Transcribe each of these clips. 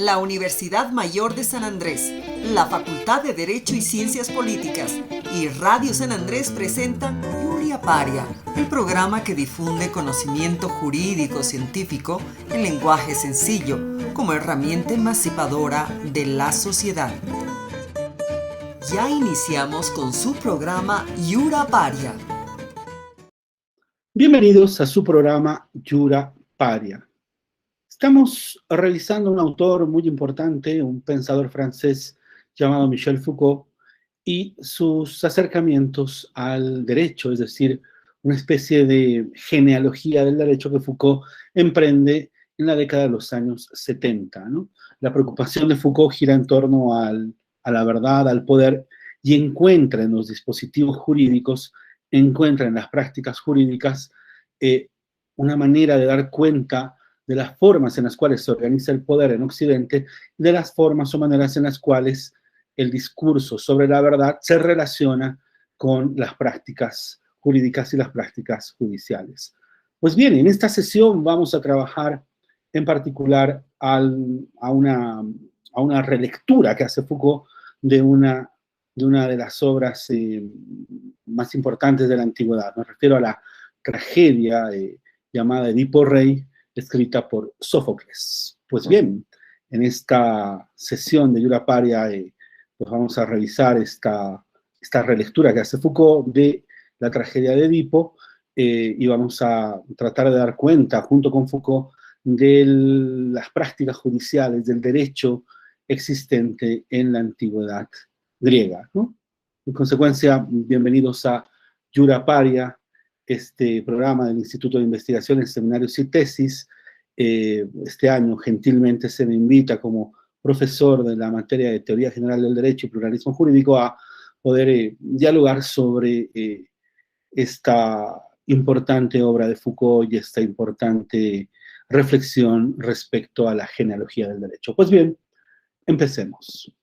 la Universidad Mayor de San Andrés, la Facultad de Derecho y Ciencias Políticas y Radio San Andrés presentan Yuria Paria, el programa que difunde conocimiento jurídico científico en lenguaje sencillo como herramienta emancipadora de la sociedad. Ya iniciamos con su programa Yura Paria. Bienvenidos a su programa Yura Paria. Estamos revisando un autor muy importante, un pensador francés llamado Michel Foucault, y sus acercamientos al derecho, es decir, una especie de genealogía del derecho que Foucault emprende en la década de los años 70, ¿no? La preocupación de Foucault gira en torno a la verdad, al poder, y encuentra en los dispositivos jurídicos, encuentra en las prácticas jurídicas una manera de dar cuenta de las formas en las cuales se organiza el poder en Occidente, de las formas o maneras en las cuales el discurso sobre la verdad se relaciona con las prácticas jurídicas y las prácticas judiciales. Pues bien, en esta sesión vamos a trabajar en particular a una relectura que hace Foucault de una de las obras más importantes de la antigüedad. Me refiero a la tragedia llamada Edipo Rey, escrita por Sófocles. Pues bien, en esta sesión de Yura Paria pues vamos a revisar esta relectura que hace Foucault de la tragedia de Edipo y vamos a tratar de dar cuenta, junto con Foucault, de las prácticas judiciales, del derecho existente en la antigüedad griega, ¿no? En consecuencia, bienvenidos a Yura Paria, este programa del Instituto de Investigaciones, Seminarios y Tesis. Este año gentilmente se me invita como profesor de la materia de Teoría General del Derecho y Pluralismo Jurídico a poder dialogar sobre esta importante obra de Foucault y esta importante reflexión respecto a la genealogía del derecho. Pues bien, empecemos.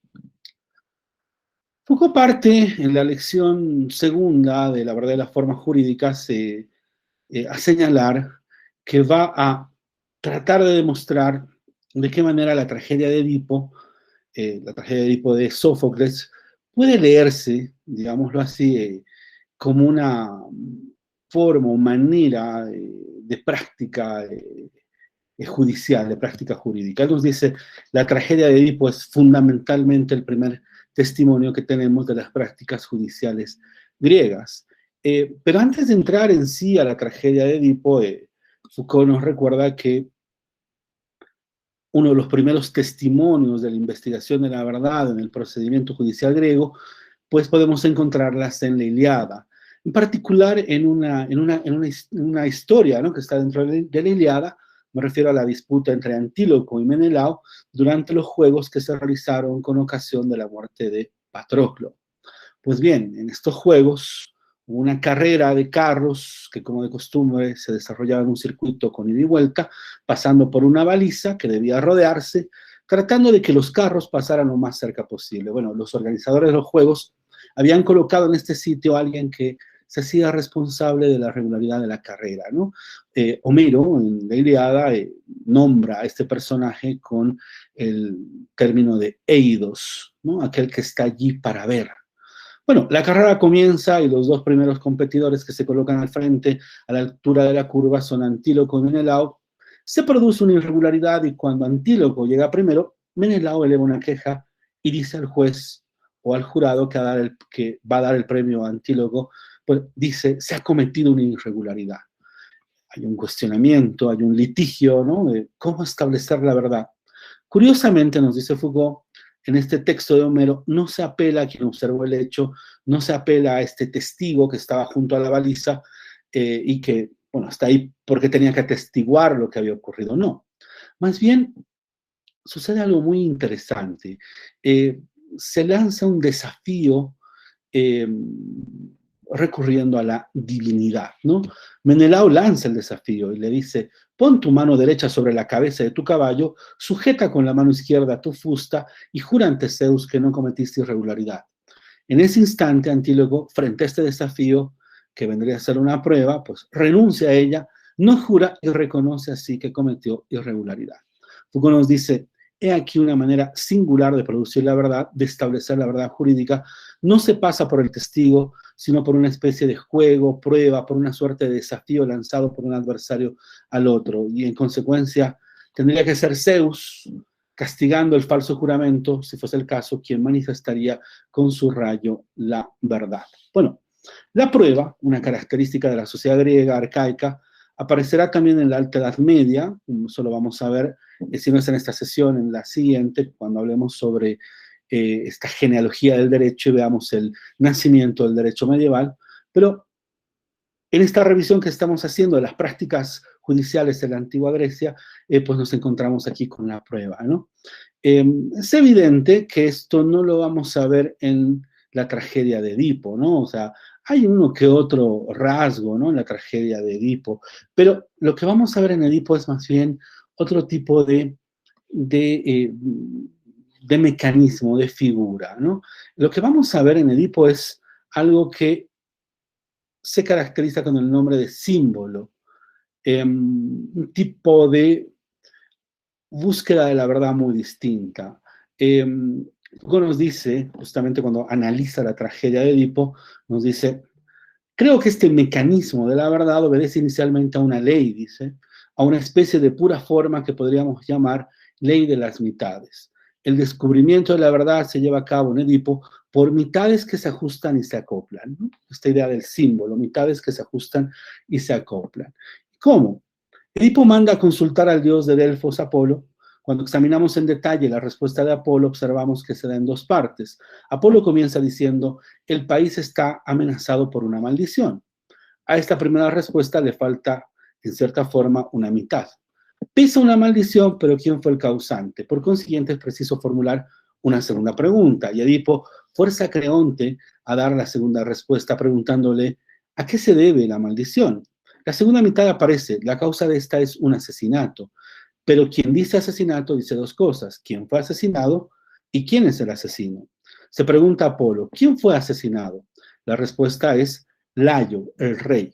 Foucault parte en la lección segunda de La verdad de las formas jurídicas a señalar que va a tratar de demostrar de qué manera la tragedia de Edipo de Sófocles, puede leerse, digámoslo así, como una forma o manera de práctica judicial, de práctica jurídica. Él nos dice, la tragedia de Edipo es fundamentalmente el primer testimonio que tenemos de las prácticas judiciales griegas. Pero antes de entrar en sí a la tragedia de Edipo, Foucault nos recuerda que uno de los primeros testimonios de la investigación de la verdad en el procedimiento judicial griego, pues podemos encontrarlas en la Ilíada. En particular en una historia, ¿no?, que está dentro de la Ilíada. Me refiero a la disputa entre Antíloco y Menelao durante los juegos que se realizaron con ocasión de la muerte de Patroclo. Pues bien, en estos juegos hubo una carrera de carros que, como de costumbre, se desarrollaba en un circuito con ida y vuelta, pasando por una baliza que debía rodearse, tratando de que los carros pasaran lo más cerca posible. Bueno, los organizadores de los juegos habían colocado en este sitio a alguien que se hacía responsable de la regularidad de la carrera, ¿no? Homero, en la Ilíada, nombra a este personaje con el término de eidos, ¿no?, aquel que está allí para ver. Bueno, la carrera comienza y los dos primeros competidores que se colocan al frente a la altura de la curva son Antíloco y Menelao. Se produce una irregularidad y cuando Antíloco llega primero, Menelao eleva una queja y dice al juez o al jurado que va a dar el premio a Antíloco, pues dice, se ha cometido una irregularidad. Hay un cuestionamiento, hay un litigio, ¿no?, de cómo establecer la verdad. Curiosamente, nos dice Foucault, en este texto de Homero no se apela a quien observó el hecho, no se apela a este testigo que estaba junto a la baliza y que, bueno, está ahí porque tenía que atestiguar lo que había ocurrido. No. Más bien, sucede algo muy interesante. Se lanza un desafío recurriendo a la divinidad, ¿no? Menelao lanza el desafío y le dice, pon tu mano derecha sobre la cabeza de tu caballo, sujeta con la mano izquierda tu fusta y jura ante Zeus que no cometiste irregularidad. En ese instante, Antíloco, frente a este desafío, que vendría a ser una prueba, pues renuncia a ella, no jura y reconoce así que cometió irregularidad. Foucault nos dice, He aquí una manera singular de producir la verdad, de establecer la verdad jurídica. No se pasa por el testigo, sino por una especie de juego, prueba, por una suerte de desafío lanzado por un adversario al otro. Y en consecuencia, tendría que ser Zeus, castigando el falso juramento, si fuese el caso, quien manifestaría con su rayo la verdad. Bueno, la prueba, una característica de la sociedad griega arcaica, aparecerá también en la Alta Edad Media. Eso lo vamos a ver, si no es en esta sesión, en la siguiente, cuando hablemos sobre esta genealogía del derecho y veamos el nacimiento del derecho medieval. Pero en esta revisión que estamos haciendo de las prácticas judiciales de la antigua Grecia, pues nos encontramos aquí con la prueba, ¿no? Es evidente que esto no lo vamos a ver en la tragedia de Edipo, ¿no? O sea, hay uno que otro rasgo, ¿no?, en la tragedia de Edipo, pero lo que vamos a ver en Edipo es más bien otro tipo de mecanismo, de figura, ¿no? Lo que vamos a ver en Edipo es algo que se caracteriza con el nombre de símbolo, un tipo de búsqueda de la verdad muy distinta. Foucault nos dice, justamente cuando analiza la tragedia de Edipo, nos dice: creo que este mecanismo de la verdad obedece inicialmente a una ley, dice, a una especie de pura forma que podríamos llamar ley de las mitades. El descubrimiento de la verdad se lleva a cabo en Edipo por mitades que se ajustan y se acoplan, ¿no? Esta idea del símbolo, mitades que se ajustan y se acoplan. ¿Cómo? Edipo manda a consultar al dios de Delfos, Apolo. Cuando examinamos en detalle la respuesta de Apolo, observamos que se da en dos partes. Apolo comienza diciendo: el país está amenazado por una maldición. A esta primera respuesta le falta, en cierta forma, una mitad. Pesa una maldición, pero ¿quién fue el causante? Por consiguiente, es preciso formular una segunda pregunta. Y Edipo fuerza a Creonte a dar la segunda respuesta, preguntándole: ¿a qué se debe la maldición? La segunda mitad aparece: la causa de esta es un asesinato. Pero quien dice asesinato dice dos cosas: quién fue asesinado y quién es el asesino. Se pregunta a Apolo: ¿quién fue asesinado? La respuesta es Layo, el rey.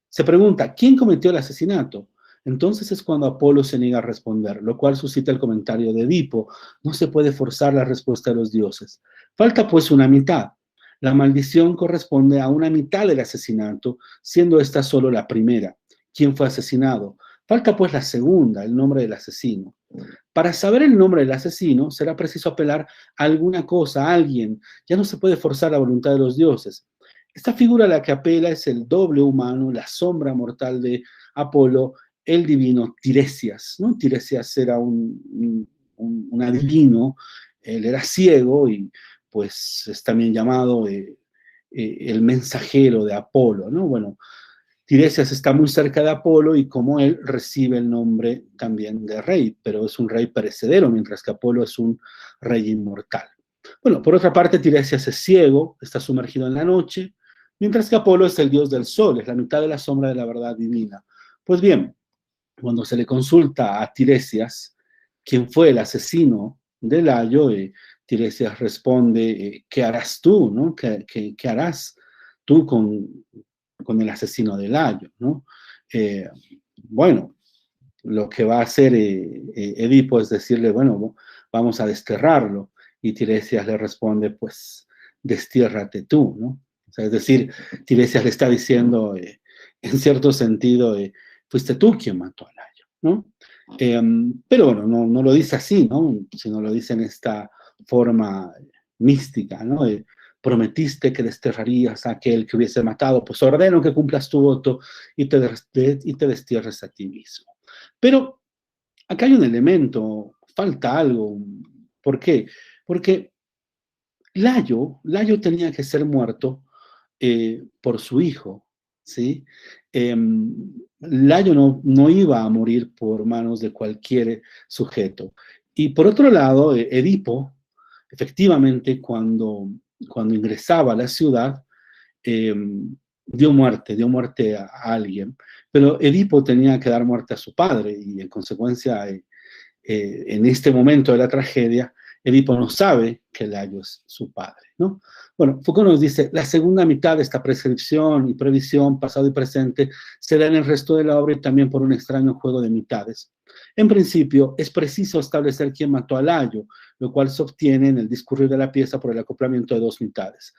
Se pregunta: ¿quién cometió el asesinato? Entonces es cuando Apolo se niega a responder, lo cual suscita el comentario de Edipo: no se puede forzar la respuesta de los dioses. Falta pues una mitad. La maldición corresponde a una mitad del asesinato, siendo esta solo la primera. ¿Quién fue asesinado? Falta pues la segunda, el nombre del asesino. Para saber el nombre del asesino será preciso apelar a alguna cosa, a alguien. Ya no se puede forzar la voluntad de los dioses. Esta figura a la que apela es el doble humano, la sombra mortal de Apolo, el divino Tiresias, ¿no? Tiresias era un adivino, él era ciego y pues es también llamado el mensajero de Apolo, ¿no? Bueno, Tiresias está muy cerca de Apolo y como él recibe el nombre también de rey, pero es un rey perecedero, mientras que Apolo es un rey inmortal. Bueno, por otra parte, Tiresias es ciego, está sumergido en la noche, mientras que Apolo es el dios del sol, es la mitad de la sombra de la verdad divina. Pues bien, cuando se le consulta a Tiresias quién fue el asesino de Layo, Tiresias responde: ¿qué harás tú, no? ¿Qué harás tú con el asesino de Layo, ¿no? Bueno, lo que va a hacer Edipo es decirle: bueno, vamos a desterrarlo. Y Tiresias le responde: pues, destiérrate tú, ¿no? O sea, es decir, Tiresias le está diciendo, en cierto sentido, fuiste tú quien mató a Layo, ¿no? Pero bueno, no lo dice así, ¿no? Sino lo dice en esta forma mística, ¿no? Prometiste que desterrarías a aquel que hubiese matado, pues ordeno que cumplas tu voto y te destierres a ti mismo. Pero acá hay un elemento, falta algo. ¿Por qué? Porque Layo tenía que ser muerto por su hijo, ¿sí? Layo no iba a morir por manos de cualquier sujeto. Y por otro lado, Edipo, efectivamente, cuando ingresaba a la ciudad, dio muerte a alguien, pero Edipo tenía que dar muerte a su padre y en consecuencia, en este momento de la tragedia, Edipo no sabe que Layo es su padre, ¿no? Bueno, Foucault nos dice: la segunda mitad de esta prescripción y previsión, pasado y presente, se da en el resto de la obra y también por un extraño juego de mitades. En principio, es preciso establecer quién mató a Layo, lo cual se obtiene en el discurrir de la pieza por el acoplamiento de dos mitades.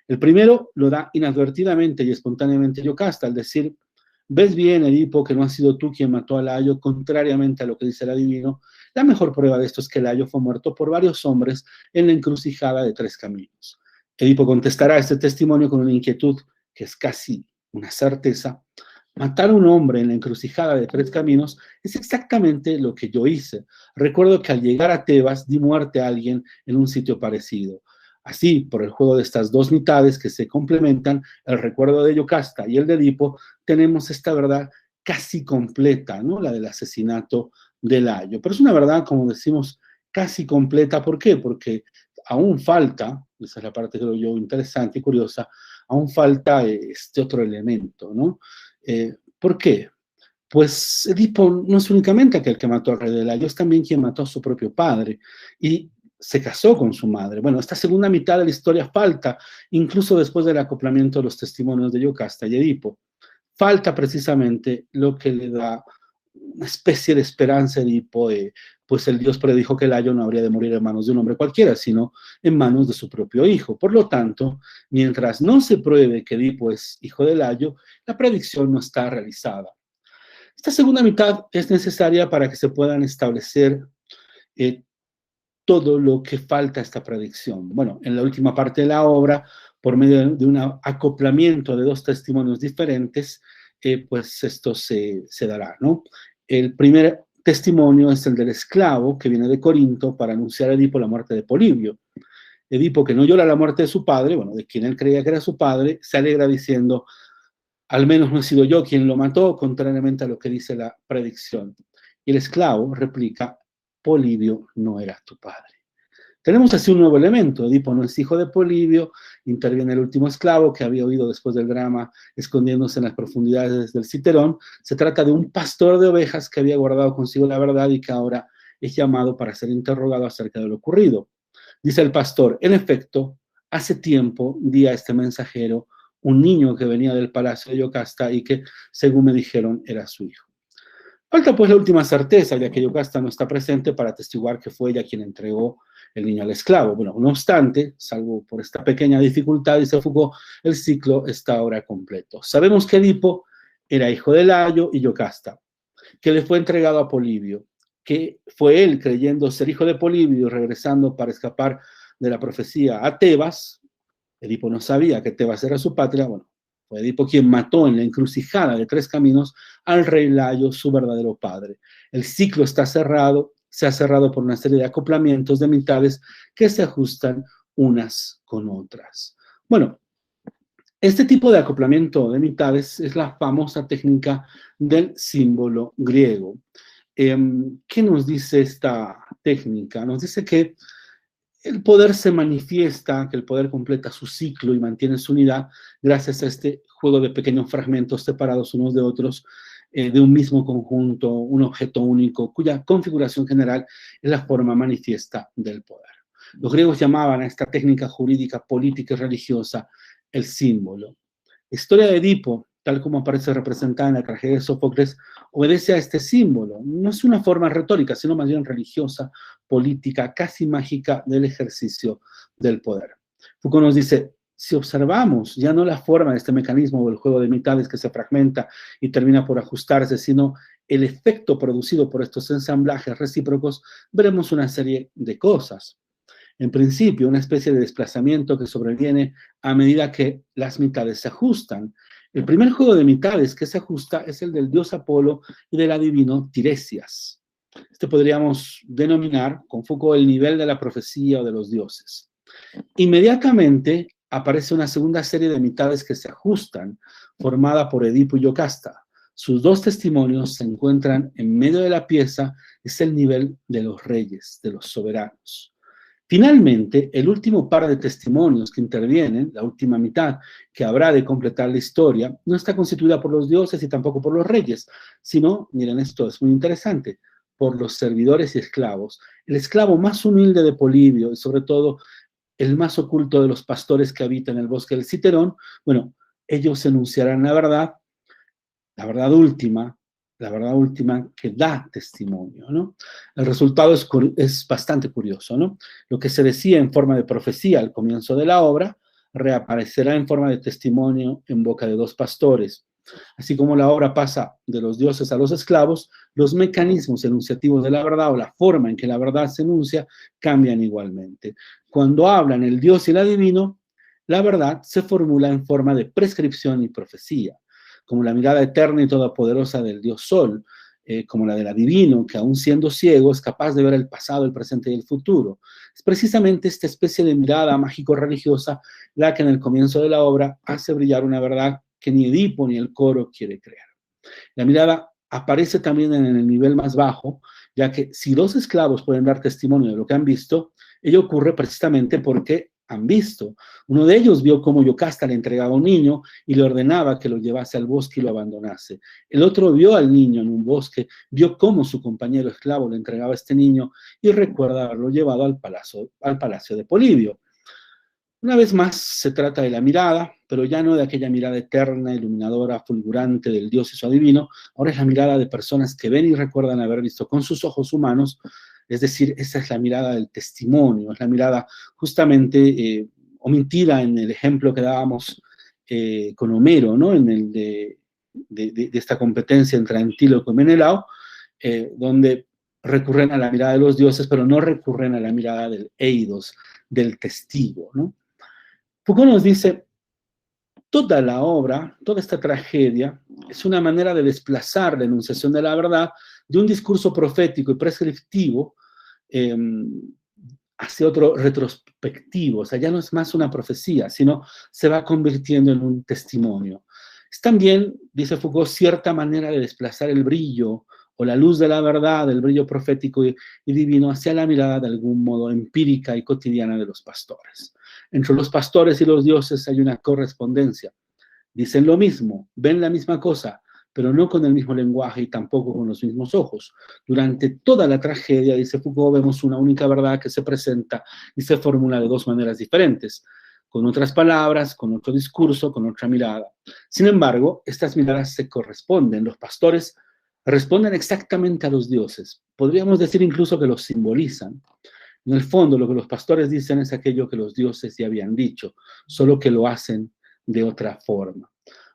El primero lo da inadvertidamente y espontáneamente Yocasta, al decir: ves bien, Edipo, que no has sido tú quien mató a Layo, contrariamente a lo que dice el adivino. La mejor prueba de esto es que Layo fue muerto por varios hombres en la encrucijada de tres caminos. Edipo contestará a este testimonio con una inquietud que es casi una certeza. Matar a un hombre en la encrucijada de tres caminos es exactamente lo que yo hice. Recuerdo que al llegar a Tebas di muerte a alguien en un sitio parecido. Así, por el juego de estas dos mitades que se complementan, el recuerdo de Yocasta y el de Edipo, tenemos esta verdad casi completa, ¿no? La del asesinato de Layo. Pero es una verdad, como decimos, casi completa. ¿Por qué? Porque aún falta, esa es la parte creo yo interesante y curiosa, aún falta este otro elemento, ¿no? ¿Por qué? Pues Edipo no es únicamente aquel que mató al rey de Layo, es también quien mató a su propio padre y se casó con su madre. Bueno, esta segunda mitad de la historia falta, incluso después del acoplamiento de los testimonios de Yocasta y Edipo. Falta precisamente lo que le da una especie de esperanza a Edipo, pues el dios predijo que Layo no habría de morir en manos de un hombre cualquiera, sino en manos de su propio hijo. Por lo tanto, mientras no se pruebe que Edipo es hijo de Layo, la predicción no está realizada. Esta segunda mitad es necesaria para que se puedan establecer todo lo que falta a esta predicción. Bueno, en la última parte de la obra, por medio de un acoplamiento de dos testimonios diferentes, pues esto se dará, ¿no? El primer testimonio es el del esclavo que viene de Corinto para anunciar a Edipo la muerte de Polibio. Edipo, que no llora la muerte de su padre, bueno, de quien él creía que era su padre, se alegra diciendo: al menos no he sido yo quien lo mató, contrariamente a lo que dice la predicción. Y el esclavo replica: Polibio no era tu padre. Tenemos así un nuevo elemento. Edipo no es hijo de Polibio, interviene el último esclavo que había huido después del drama escondiéndose en las profundidades del Citerón. Se trata de un pastor de ovejas que había guardado consigo la verdad y que ahora es llamado para ser interrogado acerca de lo ocurrido. Dice el pastor: en efecto, hace tiempo di a este mensajero un niño que venía del palacio de Yocasta y que, según me dijeron, era su hijo. Falta pues la última certeza, ya que Yocasta no está presente para atestiguar que fue ella quien entregó el niño al esclavo. Bueno, no obstante, salvo por esta pequeña dificultad, dice Foucault, el ciclo está ahora completo. Sabemos que Edipo era hijo de Layo y Yocasta, que le fue entregado a Polibio, que fue él, creyendo ser hijo de Polibio, regresando para escapar de la profecía a Tebas. Edipo no sabía que Tebas era su patria. Bueno, fue Edipo quien mató en la encrucijada de tres caminos al rey Layo, su verdadero padre. El ciclo está cerrado, se ha cerrado por una serie de acoplamientos de mitades que se ajustan unas con otras. Bueno, este tipo de acoplamiento de mitades es la famosa técnica del símbolo griego. ¿Qué nos dice esta técnica? Nos dice que el poder se manifiesta, que el poder completa su ciclo y mantiene su unidad gracias a este juego de pequeños fragmentos separados unos de otros, de un mismo conjunto, un objeto único, cuya configuración general es la forma manifiesta del poder. Los griegos llamaban a esta técnica jurídica, política y religiosa el símbolo. La historia de Edipo, tal como aparece representada en la tragedia de Sófocles, obedece a este símbolo. No es una forma retórica, sino más bien religiosa, política, casi mágica del ejercicio del poder. Foucault nos dice: si observamos ya no la forma de este mecanismo o el juego de mitades que se fragmenta y termina por ajustarse, sino el efecto producido por estos ensamblajes recíprocos, veremos una serie de cosas. En principio, una especie de desplazamiento que sobreviene a medida que las mitades se ajustan. El primer juego de mitades que se ajusta es el del dios Apolo y del adivino Tiresias. Este podríamos denominar con Foucault el nivel de la profecía o de los dioses. Inmediatamente aparece una segunda serie de mitades que se ajustan, formada por Edipo y Yocasta. Sus dos testimonios se encuentran en medio de la pieza, es el nivel de los reyes, de los soberanos. Finalmente, el último par de testimonios que intervienen, la última mitad que habrá de completar la historia, no está constituida por los dioses y tampoco por los reyes, sino, miren, esto es muy interesante, por los servidores y esclavos. El esclavo más humilde de Polibio y sobre todo el más oculto de los pastores que habitan en el bosque del Citerón, bueno, ellos enunciarán la verdad última, la verdad última que da testimonio, ¿no? El resultado es bastante curioso, ¿no? Lo que se decía en forma de profecía al comienzo de la obra reaparecerá en forma de testimonio en boca de dos pastores. Así como la obra pasa de los dioses a los esclavos, los mecanismos enunciativos de la verdad o la forma en que la verdad se enuncia cambian igualmente. Cuando hablan el Dios y el adivino, la verdad se formula en forma de prescripción y profecía, como la mirada eterna y todopoderosa del Dios Sol, como la del adivino, que aún siendo ciego es capaz de ver el pasado, el presente y el futuro. Es precisamente esta especie de mirada mágico-religiosa la que en el comienzo de la obra hace brillar una verdad que ni Edipo ni el coro quiere creer. La mirada aparece también en el nivel más bajo, ya que si dos esclavos pueden dar testimonio de lo que han visto, ello ocurre precisamente porque han visto. Uno de ellos vio cómo Yocasta le entregaba a un niño y le ordenaba que lo llevase al bosque y lo abandonase. El otro vio al niño en un bosque, vio cómo su compañero esclavo le entregaba a este niño y recuerda haberlo llevado al palacio de Polibio. Una vez más se trata de la mirada, pero ya no de aquella mirada eterna, iluminadora, fulgurante del Dios y su adivino. Ahora es la mirada de personas que ven y recuerdan haber visto con sus ojos humanos. Es decir, esa es la mirada del testimonio, es la mirada justamente omitida en el ejemplo que dábamos con Homero, ¿no? En el de esta competencia entre Antíloco y Menelao, donde recurren a la mirada de los dioses, pero no recurren a la mirada del eidos, del testigo, ¿no? Foucault nos dice, toda la obra, toda esta tragedia, es una manera de desplazar la enunciación de la verdad de un discurso profético y prescriptivo hacia otro retrospectivo. O sea, ya no es más una profecía, sino se va convirtiendo en un testimonio. Es también, dice Foucault, cierta manera de desplazar el brillo o la luz de la verdad, el brillo profético y divino, hacia la mirada de algún modo empírica y cotidiana de los pastores. Entre los pastores y los dioses hay una correspondencia. Dicen lo mismo, ven la misma cosa, pero no con el mismo lenguaje y tampoco con los mismos ojos. Durante toda la tragedia, dice Foucault, vemos una única verdad que se presenta y se formula de dos maneras diferentes, con otras palabras, con otro discurso, con otra mirada. Sin embargo, estas miradas se corresponden. Los pastores responden exactamente a los dioses. Podríamos decir incluso que los simbolizan. En el fondo, lo que los pastores dicen es aquello que los dioses ya habían dicho, solo que lo hacen de otra forma.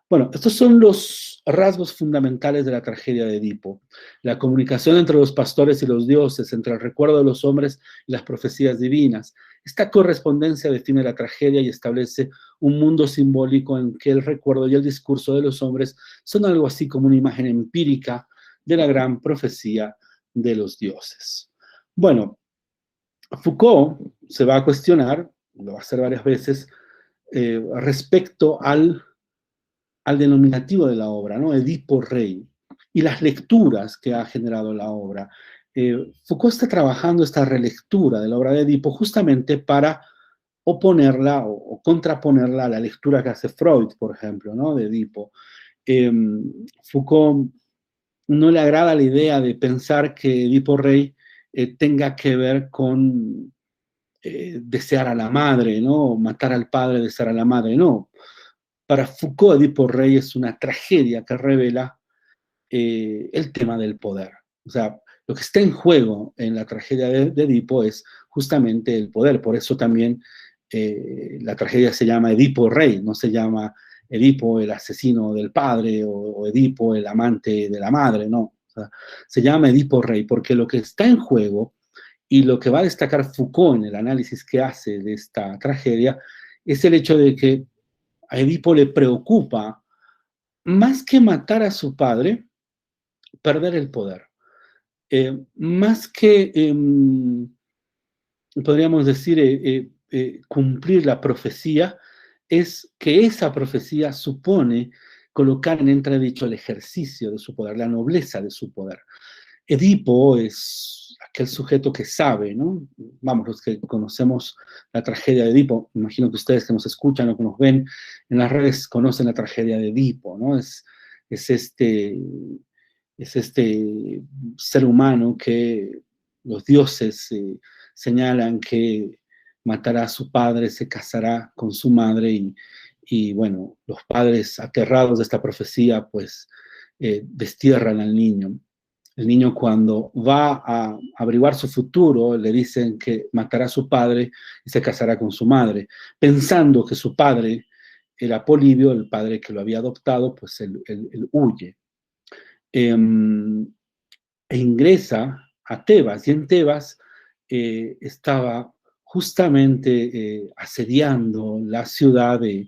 Bueno, estos son los rasgos fundamentales de la tragedia de Edipo. La comunicación entre los pastores y los dioses, entre el recuerdo de los hombres y las profecías divinas. Esta correspondencia define la tragedia y establece un mundo simbólico en que el recuerdo y el discurso de los hombres son algo así como una imagen empírica de la gran profecía de los dioses. Bueno, Foucault se va a cuestionar, lo va a hacer varias veces, respecto al denominativo de la obra, ¿no? Edipo Rey, y las lecturas que ha generado la obra. Foucault está trabajando esta relectura de la obra de Edipo justamente para oponerla o contraponerla a la lectura que hace Freud, por ejemplo, ¿no? De Edipo. Foucault no le agrada la idea de pensar que Edipo Rey tenga que ver con desear a la madre, ¿no? Matar al padre, desear a la madre, no. Para Foucault, Edipo Rey es una tragedia que revela el tema del poder. O sea, lo que está en juego en la tragedia de Edipo es justamente el poder. Por eso también la tragedia se llama Edipo Rey, no se llama Edipo el asesino del padre o Edipo el amante de la madre, no. O sea, se llama Edipo Rey porque lo que está en juego y lo que va a destacar Foucault en el análisis que hace de esta tragedia es el hecho de que a Edipo le preocupa, más que matar a su padre, perder el poder. Más que, podríamos decir, cumplir la profecía, es que esa profecía supone colocar en entredicho el ejercicio de su poder, la nobleza de su poder. Edipo es aquel sujeto que sabe, ¿no? Vamos, los que conocemos la tragedia de Edipo, imagino que ustedes que nos escuchan o que nos ven en las redes conocen la tragedia de Edipo, ¿no? Es este ser humano que los dioses señalan que matará a su padre, se casará con su madre y bueno, los padres aterrados de esta profecía, pues destierran al niño. El niño, cuando va a averiguar su futuro, le dicen que matará a su padre y se casará con su madre, pensando que su padre era Polibio, el padre que lo había adoptado, pues él huye. E ingresa a Tebas, y en Tebas estaba justamente asediando la ciudad de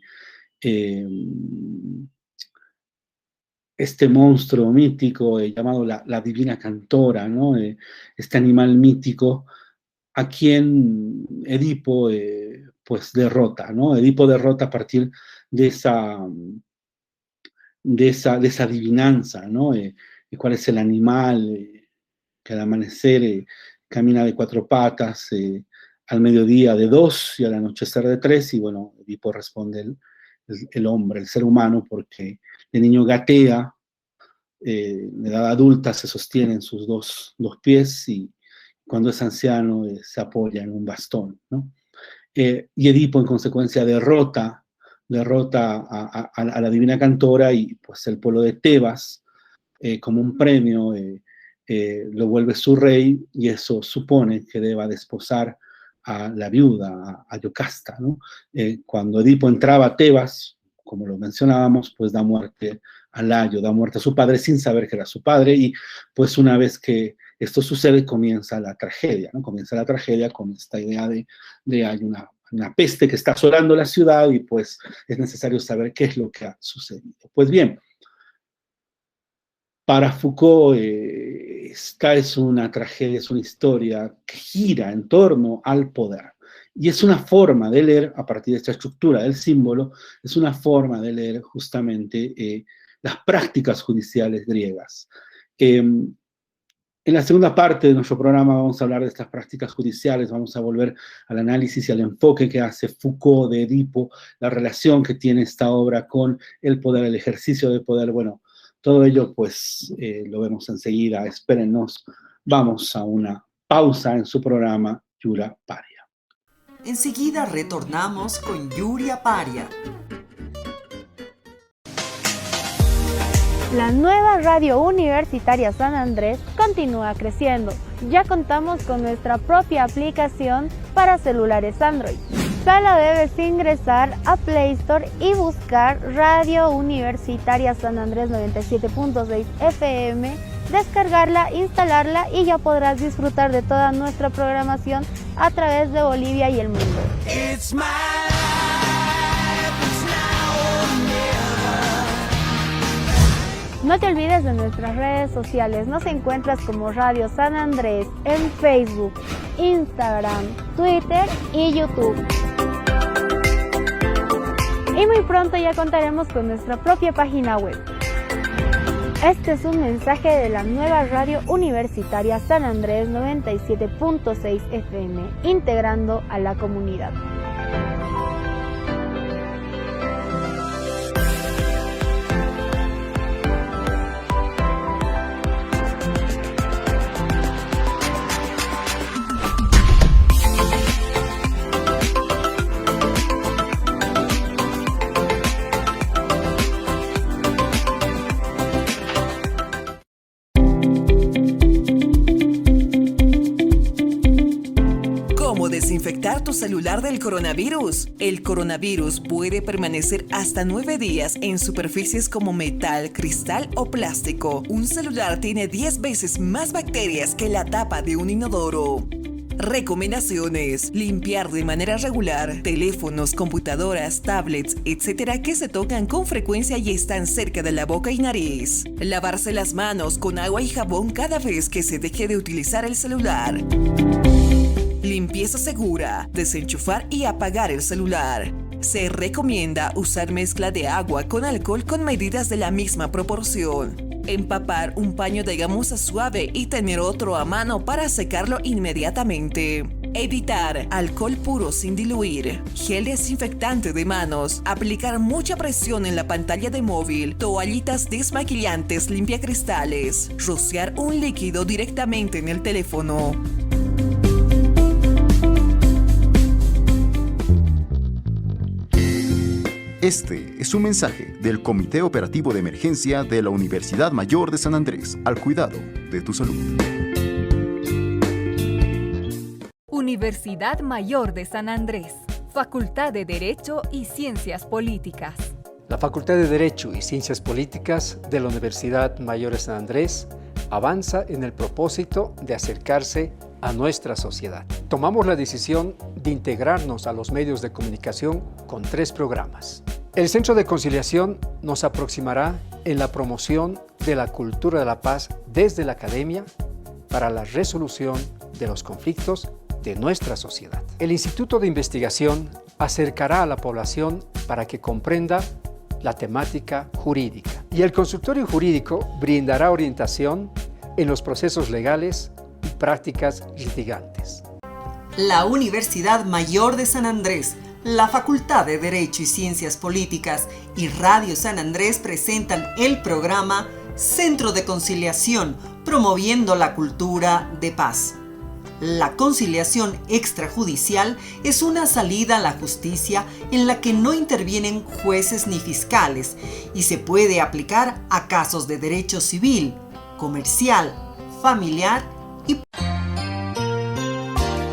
este monstruo mítico llamado la Divina Cantora, ¿no? Este animal mítico a quien Edipo pues derrota, ¿no? Edipo derrota a partir de esa adivinanza, ¿no? ¿Cuál es el animal que al amanecer camina de 4 patas, al mediodía de 2 y al anochecer de 3? Y bueno, Edipo responde el hombre, el ser humano, porque el niño gatea, de edad adulta se sostiene en sus dos pies, y cuando es anciano se apoya en un bastón, ¿no? Y Edipo, en consecuencia, derrota a la Divina Cantora, y pues el pueblo de Tebas, como un premio, lo vuelve su rey, y eso supone que deba desposar a la viuda, a Yocasta, ¿no? Cuando Edipo entraba a Tebas, como lo mencionábamos, pues da muerte a Layo, da muerte a su padre sin saber que era su padre, y pues una vez que esto sucede comienza la tragedia, ¿no? Comienza la tragedia con esta idea de hay una peste que está asolando la ciudad, y pues es necesario saber qué es lo que ha sucedido. Pues bien, para Foucault, esta es una tragedia, es una historia que gira en torno al poder. Y es una forma de leer, a partir de esta estructura del símbolo, es una forma de leer justamente las prácticas judiciales griegas. En la segunda parte de nuestro programa vamos a hablar de estas prácticas judiciales, vamos a volver al análisis y al enfoque que hace Foucault de Edipo, la relación que tiene esta obra con el poder, el ejercicio del poder. Bueno, todo ello pues lo vemos enseguida, espérennos. Vamos a una pausa en su programa Yuria Paria. Enseguida retornamos con Yuria Paria. La nueva radio universitaria San Andrés continúa creciendo. Ya contamos con nuestra propia aplicación para celulares Android. Solo debes ingresar a Play Store y buscar Radio Universitaria San Andrés 97.6 FM, descargarla, instalarla y ya podrás disfrutar de toda nuestra programación a través de Bolivia y el mundo. No te olvides de nuestras redes sociales, nos encuentras como Radio San Andrés en Facebook, Instagram, Twitter y YouTube. Y muy pronto ya contaremos con nuestra propia página web. Este es un mensaje de la nueva radio universitaria San Andrés 97.6 FM, integrando a la comunidad. Desinfectar tu celular del coronavirus. El coronavirus puede permanecer hasta 9 días en superficies como metal, cristal o plástico. Un celular tiene 10 veces más bacterias que la tapa de un inodoro. Recomendaciones: limpiar de manera regular teléfonos, computadoras, tablets, etc. que se tocan con frecuencia y están cerca de la boca y nariz. Lavarse las manos con agua y jabón cada vez que se deje de utilizar el celular. Limpieza segura: desenchufar y apagar el celular. Se recomienda usar mezcla de agua con alcohol con medidas de la misma proporción. Empapar un paño de gamuza suave y tener otro a mano para secarlo inmediatamente. Evitar alcohol puro sin diluir. Gel desinfectante de manos. Aplicar mucha presión en la pantalla de móvil. Toallitas desmaquillantes limpiacristales. Rociar un líquido directamente en el teléfono. Este es un mensaje del Comité Operativo de Emergencia de la Universidad Mayor de San Andrés, al cuidado de tu salud. Universidad Mayor de San Andrés, Facultad de Derecho y Ciencias Políticas. La Facultad de Derecho y Ciencias Políticas de la Universidad Mayor de San Andrés avanza en el propósito de acercarse a nuestra sociedad. Tomamos la decisión de integrarnos a los medios de comunicación con 3 programas. El Centro de Conciliación nos aproximará en la promoción de la cultura de la paz desde la academia para la resolución de los conflictos de nuestra sociedad. El Instituto de Investigación acercará a la población para que comprenda la temática jurídica. Y el consultorio jurídico brindará orientación en los procesos legales y prácticas litigantes. La Universidad Mayor de San Andrés, la Facultad de Derecho y Ciencias Políticas y Radio San Andrés presentan el programa Centro de Conciliación, promoviendo la cultura de paz. La conciliación extrajudicial es una salida a la justicia en la que no intervienen jueces ni fiscales y se puede aplicar a casos de derecho civil, comercial, familiar y...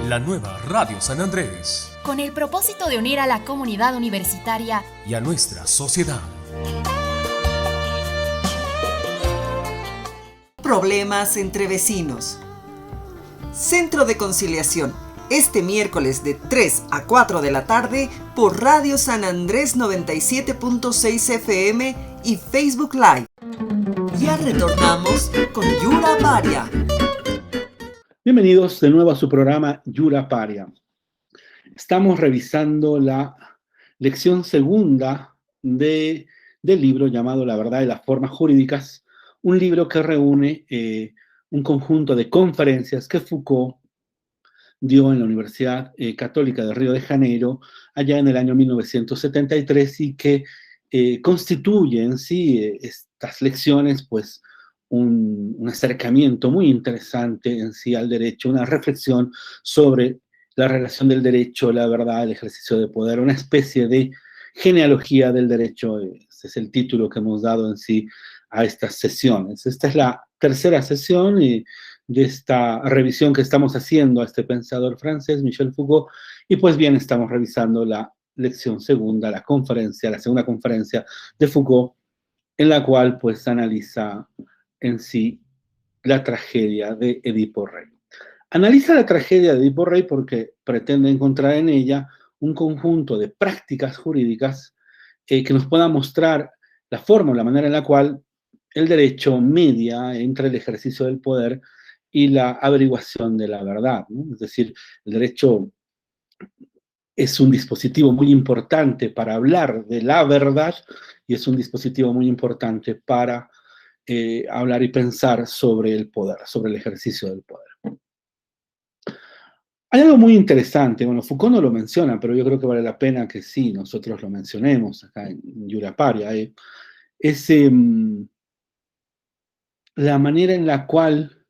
La nueva Radio San Andrés. Con el propósito de unir a la comunidad universitaria y a nuestra sociedad. Problemas entre vecinos. Centro de Conciliación, este miércoles de 3 a 4 de la tarde por Radio San Andrés 97.6 FM y Facebook Live. Ya retornamos con Yura Paria. Bienvenidos de nuevo a su programa Yura Paria. Estamos revisando la lección segunda del libro llamado La verdad y las formas jurídicas, un libro que reúne un conjunto de conferencias que Foucault dio en la Universidad Católica de Río de Janeiro allá en el año 1973 y que constituye en sí estas lecciones pues un acercamiento muy interesante en sí al derecho, una reflexión sobre la relación del derecho, la verdad, el ejercicio de poder, una especie de genealogía del derecho. Ese es el título que hemos dado en sí a estas sesiones. Esta es la tercera sesión de esta revisión que estamos haciendo a este pensador francés, Michel Foucault, y pues bien, estamos revisando la lección segunda, la segunda conferencia de Foucault, en la cual pues analiza en sí la tragedia de Edipo Rey. Analiza la tragedia de Edipo Rey porque pretende encontrar en ella un conjunto de prácticas jurídicas que nos puedan mostrar la forma o la manera en la cual el derecho media entre el ejercicio del poder y la averiguación de la verdad, ¿no? Es decir, el derecho es un dispositivo muy importante para hablar de la verdad y es un dispositivo muy importante para hablar y pensar sobre el poder, sobre el ejercicio del poder. Hay algo muy interesante, bueno, Foucault no lo menciona, pero yo creo que vale la pena que sí, nosotros lo mencionemos acá en Yura Paria, es la manera en la cual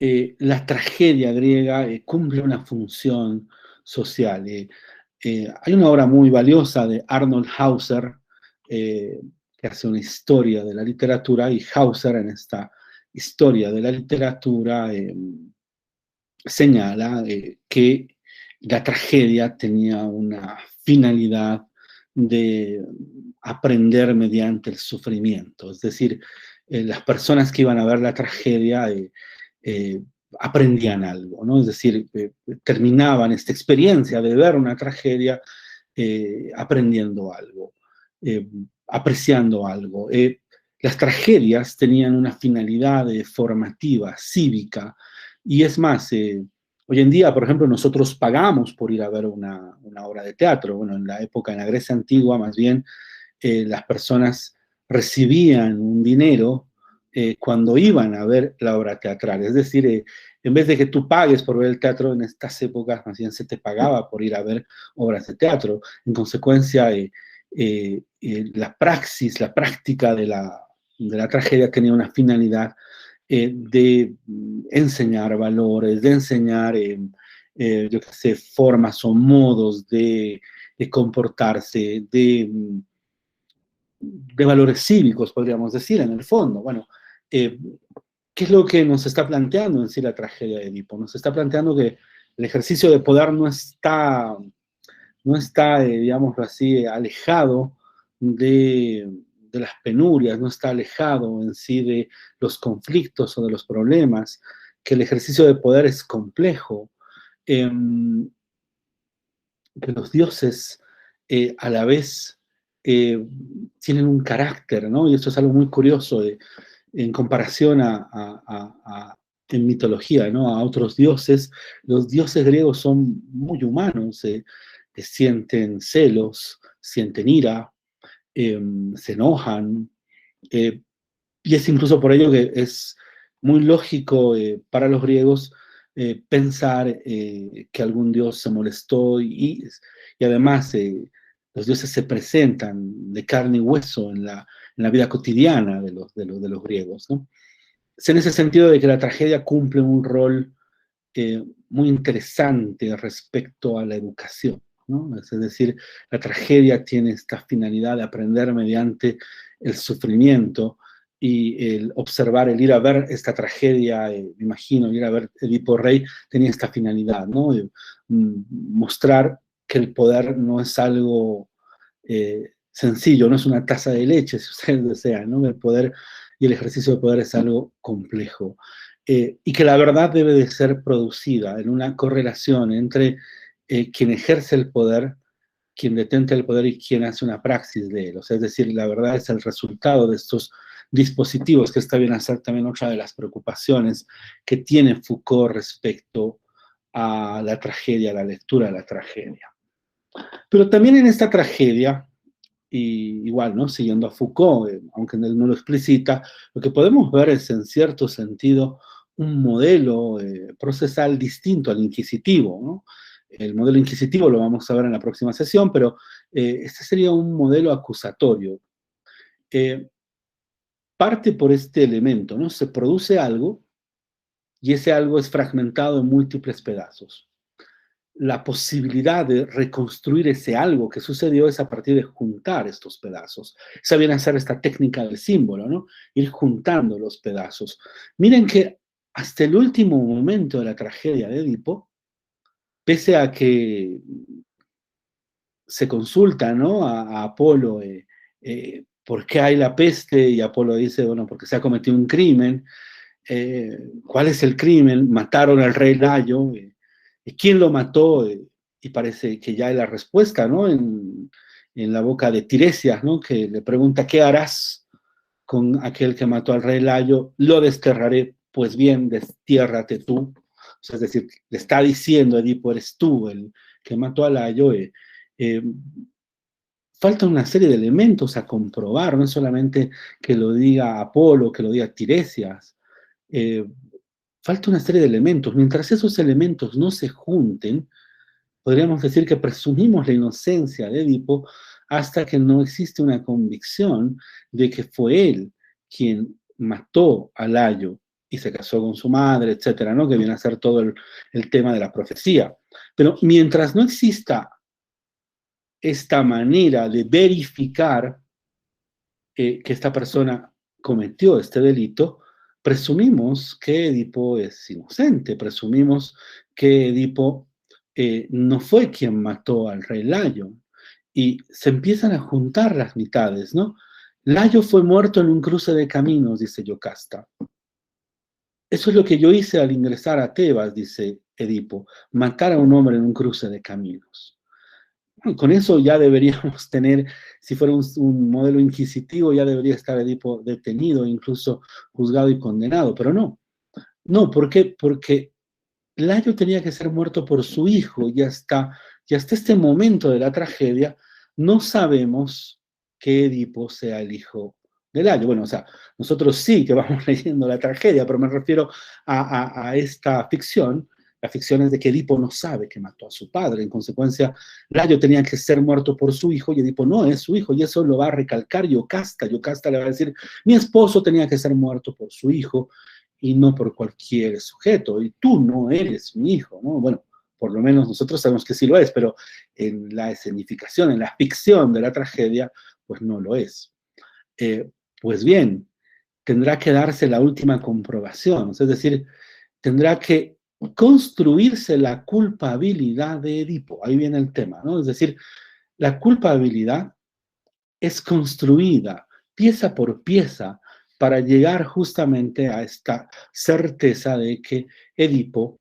la tragedia griega cumple una función social. Hay una obra muy valiosa de Arnold Hauser, que hace una historia de la literatura, y Hauser en esta historia de la literatura señala que la tragedia tenía una finalidad de aprender mediante el sufrimiento, es decir, las personas que iban a ver la tragedia aprendían algo, ¿no? Es decir, terminaban esta experiencia de ver una tragedia aprendiendo algo, apreciando algo. Las tragedias tenían una finalidad formativa, cívica, y es más, hoy en día, por ejemplo, nosotros pagamos por ir a ver una obra de teatro. Bueno, en la época, en la Grecia antigua, más bien, las personas recibían un dinero cuando iban a ver la obra teatral. Es decir, en vez de que tú pagues por ver el teatro, en estas épocas más bien se te pagaba por ir a ver obras de teatro. En consecuencia, la praxis, la práctica de la tragedia tenía una finalidad de enseñar valores, de enseñar, yo qué sé, formas o modos de comportarse, de de valores cívicos, podríamos decir, en el fondo. Bueno, ¿qué es lo que nos está planteando en sí la tragedia de Edipo? Nos está planteando que el ejercicio de poder no está digámoslo así, alejado de las penurias, no está alejado en sí de los conflictos o de los problemas, que el ejercicio de poder es complejo, que los dioses a la vez tienen un carácter, ¿no? Y esto es algo muy curioso en comparación en mitología, ¿no? A otros dioses. Los dioses griegos son muy humanos, sienten celos, sienten ira, se enojan, y es incluso por ello que es muy lógico para los griegos pensar que algún dios se molestó y además los dioses se presentan de carne y hueso en la vida cotidiana de los griegos, ¿no? Es en ese sentido de que la tragedia cumple un rol muy interesante respecto a la educación, ¿no? Es decir, la tragedia tiene esta finalidad de aprender mediante el sufrimiento y el observar, el ir a ver esta tragedia, me imagino, ir a ver Edipo Rey, tenía esta finalidad, ¿no? Mostrar que el poder no es algo sencillo, no es una taza de leche, si ustedes desean, ¿no? El poder y el ejercicio de poder es algo complejo. Y que la verdad debe de ser producida en una correlación entre quien ejerce el poder, quien detenta el poder y quien hace una praxis de él. O sea, es decir, la verdad es el resultado de estos dispositivos, que está bien a ser también otra de las preocupaciones que tiene Foucault respecto a la tragedia, a la lectura de la tragedia. Pero también en esta tragedia, y igual, ¿no? Siguiendo a Foucault, aunque él no lo explicita, lo que podemos ver es, en cierto sentido, un modelo procesal distinto al inquisitivo, ¿no? El modelo inquisitivo lo vamos a ver en la próxima sesión, pero este sería un modelo acusatorio. Parte por este elemento, ¿no? Se produce algo y ese algo es fragmentado en múltiples pedazos. La posibilidad de reconstruir ese algo que sucedió es a partir de juntar estos pedazos. Esa viene a ser esta técnica del símbolo, ¿no? Ir juntando los pedazos. Miren que hasta el último momento de la tragedia de Edipo, pese a que se consulta, ¿no? a Apolo por qué hay la peste, y Apolo dice, bueno, porque se ha cometido un crimen. ¿Cuál es el crimen? Mataron al rey Layo. ¿Quién lo mató? Y parece que ya hay la respuesta, ¿no? En la boca de Tiresias, ¿no? Que le pregunta, ¿qué harás con aquel que mató al rey Layo? Lo desterraré. Pues bien, destiérrate tú. O sea, es decir, le está diciendo Edipo, eres tú el que mató a Layo. Falta una serie de elementos a comprobar, no es solamente que lo diga Apolo, que lo diga Tiresias. Falta una serie de elementos. Mientras esos elementos no se junten, podríamos decir que presumimos la inocencia de Edipo hasta que no existe una convicción de que fue él quien mató a Layo y se casó con su madre, etcétera, ¿no? Que viene a ser todo el tema de la profecía. Pero mientras no exista esta manera de verificar que esta persona cometió este delito, presumimos que Edipo es inocente, presumimos que Edipo no fue quien mató al rey Layo, y se empiezan a juntar las mitades, ¿no? Layo fue muerto en un cruce de caminos, dice Yocasta. Eso es lo que yo hice al ingresar a Tebas, dice Edipo, matar a un hombre en un cruce de caminos. Con eso ya deberíamos tener, si fuera un modelo inquisitivo, ya debería estar Edipo detenido, incluso juzgado y condenado, pero no. No, ¿por qué? Porque Layo tenía que ser muerto por su hijo, y hasta este momento de la tragedia no sabemos que Edipo sea el hijo de Layo. Bueno, o sea, nosotros sí que vamos leyendo la tragedia, pero me refiero a esta ficción. La ficción es de que Edipo no sabe que mató a su padre. En consecuencia, Layo tenía que ser muerto por su hijo y Edipo no es su hijo. Y eso lo va a recalcar Yocasta. Yocasta le va a decir, mi esposo tenía que ser muerto por su hijo y no por cualquier sujeto. Y tú no eres mi hijo, ¿no? Bueno, por lo menos nosotros sabemos que sí lo es, pero en la escenificación, en la ficción de la tragedia, pues no lo es. Pues bien, tendrá que darse la última comprobación, es decir, tendrá que construirse la culpabilidad de Edipo. Ahí viene el tema, ¿no? Es decir, la culpabilidad es construida pieza por pieza para llegar justamente a esta certeza de que Edipo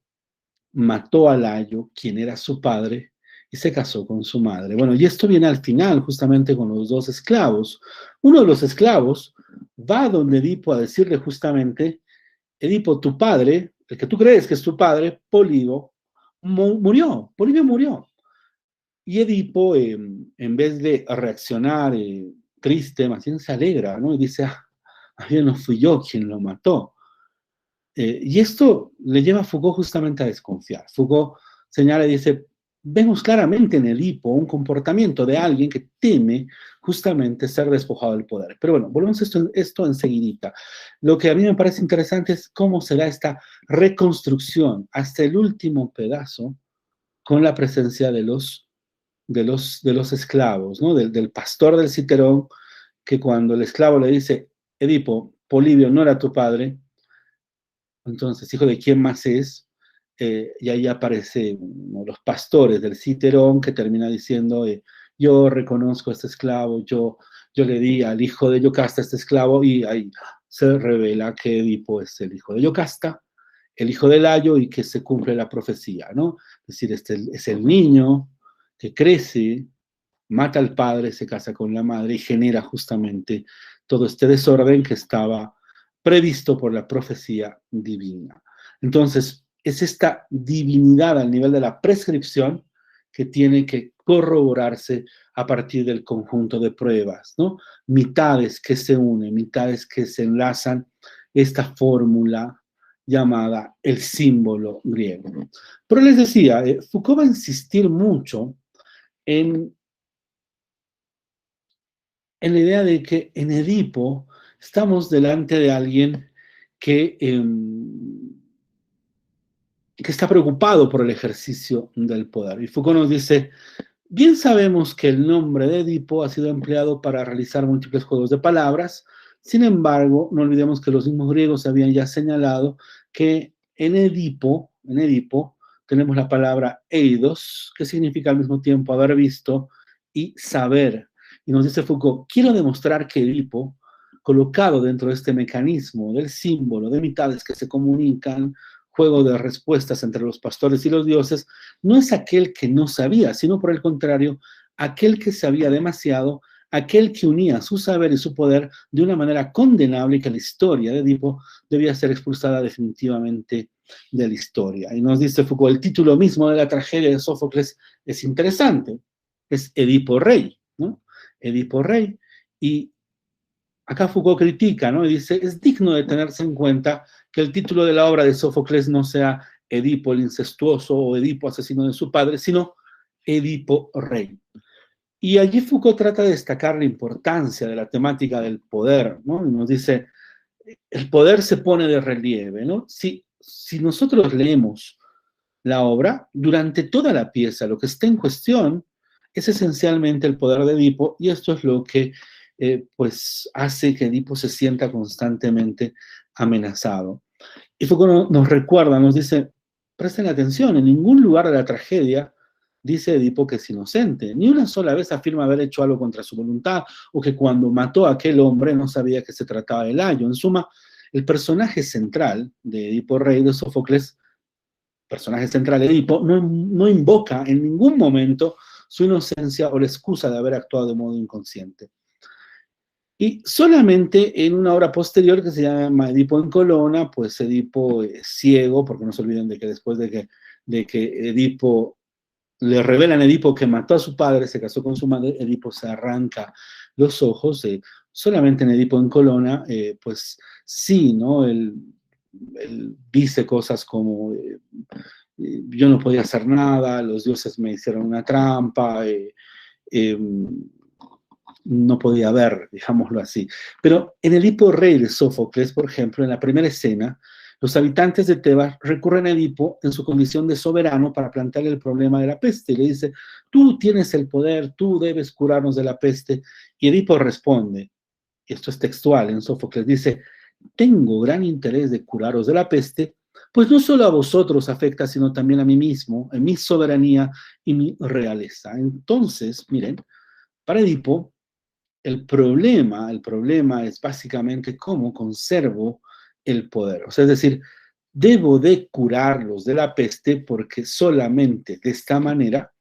mató a Layo, quien era su padre, y se casó con su madre. Bueno, y esto viene al final, justamente con los dos esclavos. Uno de los esclavos va donde Edipo a decirle justamente, Edipo, tu padre, el que tú crees que es tu padre, Polibio, murió, Polibio murió. Y Edipo, en vez de reaccionar triste, más bien se alegra, ¿no? Y dice, no fui yo quien lo mató. Y esto le lleva a Foucault justamente a desconfiar. Foucault señala y dice, vemos claramente en Edipo un comportamiento de alguien que teme justamente ser despojado del poder. Pero bueno, volvemos a esto enseguidita. Lo que a mí me parece interesante es cómo será esta reconstrucción hasta el último pedazo con la presencia de los esclavos, ¿no? Del pastor del Citerón, que cuando el esclavo le dice, Edipo, Polibio no era tu padre, entonces, hijo de quién más es, y ahí aparece uno de los pastores del Citerón que termina diciendo, yo reconozco a este esclavo, yo le di al hijo de Yocasta este esclavo, y ahí se revela que Edipo es el hijo de Yocasta, el hijo de Layo, y que se cumple la profecía, ¿no? Es decir, este es el niño que crece, mata al padre, se casa con la madre y genera justamente todo este desorden que estaba previsto por la profecía divina. Entonces, es esta divinidad al nivel de la prescripción que tiene que corroborarse a partir del conjunto de pruebas, ¿no? Mitades que se unen, mitades que se enlazan, esta fórmula llamada el símbolo griego. Pero les decía, Foucault va a insistir mucho en la idea de que en Edipo estamos delante de alguien que está preocupado por el ejercicio del poder. Y Foucault nos dice, bien sabemos que el nombre de Edipo ha sido empleado para realizar múltiples juegos de palabras, sin embargo, no olvidemos que los mismos griegos habían ya señalado que en Edipo tenemos la palabra eidos, que significa al mismo tiempo haber visto y saber. Y nos dice Foucault, quiero demostrar que Edipo, colocado dentro de este mecanismo del símbolo de mitades que se comunican, juego de respuestas entre los pastores y los dioses, no es aquel que no sabía, sino por el contrario, aquel que sabía demasiado, aquel que unía su saber y su poder de una manera condenable, y que la historia de Edipo debía ser expulsada definitivamente de la historia. Y nos dice Foucault, el título mismo de la tragedia de Sófocles es interesante, es Edipo Rey, ¿no? Edipo Rey, y acá Foucault critica, ¿no? Y dice, es digno de tenerse en cuenta que el título de la obra de Sófocles no sea Edipo el incestuoso o Edipo asesino de su padre, sino Edipo Rey. Y allí Foucault trata de destacar la importancia de la temática del poder, ¿no? Y nos dice, el poder se pone de relieve, ¿no? Si nosotros leemos la obra, durante toda la pieza, lo que está en cuestión es esencialmente el poder de Edipo, y esto es lo que pues hace que Edipo se sienta constantemente amenazado. Y Foucault nos recuerda, nos dice, presten atención, en ningún lugar de la tragedia dice Edipo que es inocente, ni una sola vez afirma haber hecho algo contra su voluntad, o que cuando mató a aquel hombre no sabía que se trataba de Layo. En suma, el personaje central de Edipo Rey de Sófocles, personaje central de Edipo, no invoca en ningún momento su inocencia o la excusa de haber actuado de modo inconsciente. Y solamente en una obra posterior que se llama Edipo en Colona, pues Edipo es ciego, porque no se olviden de que después de que Edipo, le revelan a Edipo que mató a su padre, se casó con su madre, Edipo se arranca los ojos. Solamente en Edipo en Colona, pues sí, ¿no? Él dice cosas como, yo no podía hacer nada, los dioses me hicieron una trampa, no podía ver, digámoslo así. Pero en Edipo Rey de Sófocles, por ejemplo, en la primera escena, los habitantes de Tebas recurren a Edipo en su condición de soberano para plantearle el problema de la peste. Y le dice, tú tienes el poder, tú debes curarnos de la peste. Y Edipo responde, esto es textual en Sófocles, dice, tengo gran interés de curaros de la peste, pues no solo a vosotros afecta, sino también a mí mismo, en mi soberanía y mi realeza. Entonces, miren, para Edipo, el problema es básicamente cómo conservo el poder. O sea, es decir, debo de curarlos de la peste porque solamente de esta manera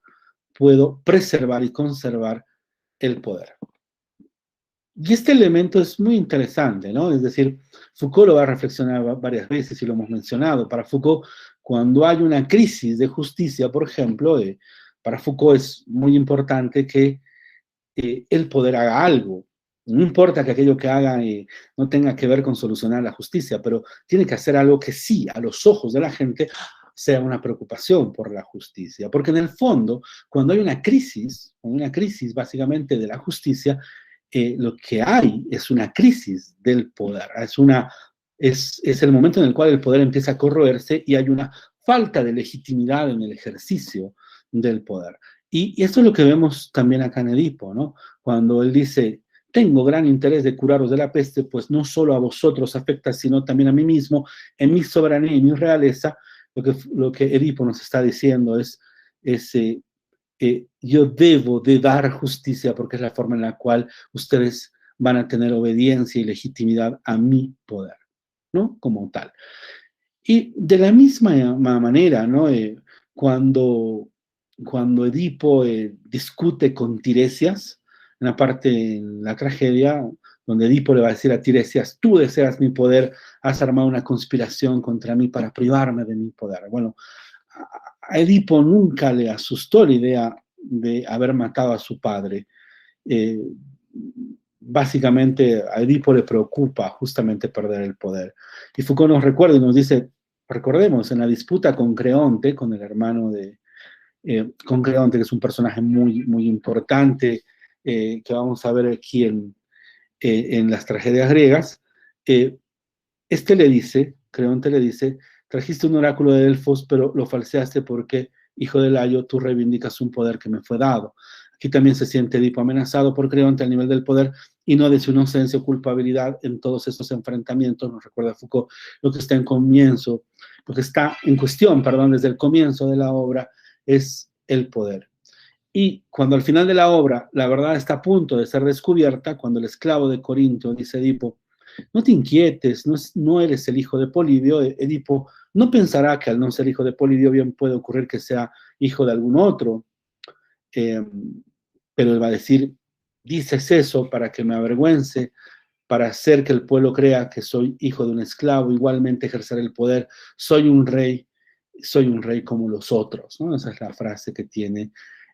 puedo preservar y conservar el poder. Y este elemento es muy interesante, ¿no? Es decir, Foucault lo va a reflexionar varias veces y lo hemos mencionado. Para Foucault, cuando hay una crisis de justicia, por ejemplo, para Foucault es muy importante que el poder haga algo. No importa que aquello que haga no tenga que ver con solucionar la justicia, pero tiene que hacer algo que sí, a los ojos de la gente, sea una preocupación por la justicia. Porque en el fondo, cuando hay una crisis básicamente de la justicia, lo que hay es una crisis del poder. Es el momento en el cual el poder empieza a corroerse y hay una falta de legitimidad en el ejercicio del poder. Y esto es lo que vemos también acá en Edipo, ¿no? Cuando él dice, tengo gran interés de curaros de la peste, pues no solo a vosotros afecta, sino también a mí mismo, en mi soberanía y mi realeza. Lo que Edipo nos está diciendo es yo debo de dar justicia porque es la forma en la cual ustedes van a tener obediencia y legitimidad a mi poder, ¿no? Como tal. Y de la misma manera, ¿no? Cuando Edipo discute con Tiresias, en la tragedia, donde Edipo le va a decir a Tiresias, tú deseas mi poder, has armado una conspiración contra mí para privarme de mi poder. Bueno, a Edipo nunca le asustó la idea de haber matado a su padre. Básicamente a Edipo le preocupa justamente perder el poder. Y Foucault nos recuerda y nos dice, recordemos, en la disputa con Creonte, con el hermano con Creonte, que es un personaje muy, muy importante, que vamos a ver aquí en las tragedias griegas, Creonte le dice, trajiste un oráculo de Delfos, pero lo falseaste porque, hijo de Layo, tú reivindicas un poder que me fue dado. Aquí también se siente Edipo amenazado por Creonte al nivel del poder y no de su inocencia o culpabilidad en todos estos enfrentamientos. Nos recuerda Foucault lo que está en cuestión, desde el comienzo de la obra, es el poder. Y cuando al final de la obra la verdad está a punto de ser descubierta, cuando el esclavo de Corinto dice a Edipo, no te inquietes, no eres el hijo de Polibio, Edipo no pensará que al no ser hijo de Polibio bien puede ocurrir que sea hijo de algún otro, pero él va a decir, dices eso para que me avergüence, para hacer que el pueblo crea que soy hijo de un esclavo, igualmente ejercer el poder, soy un rey como los otros, ¿no? Esa es la frase que tiene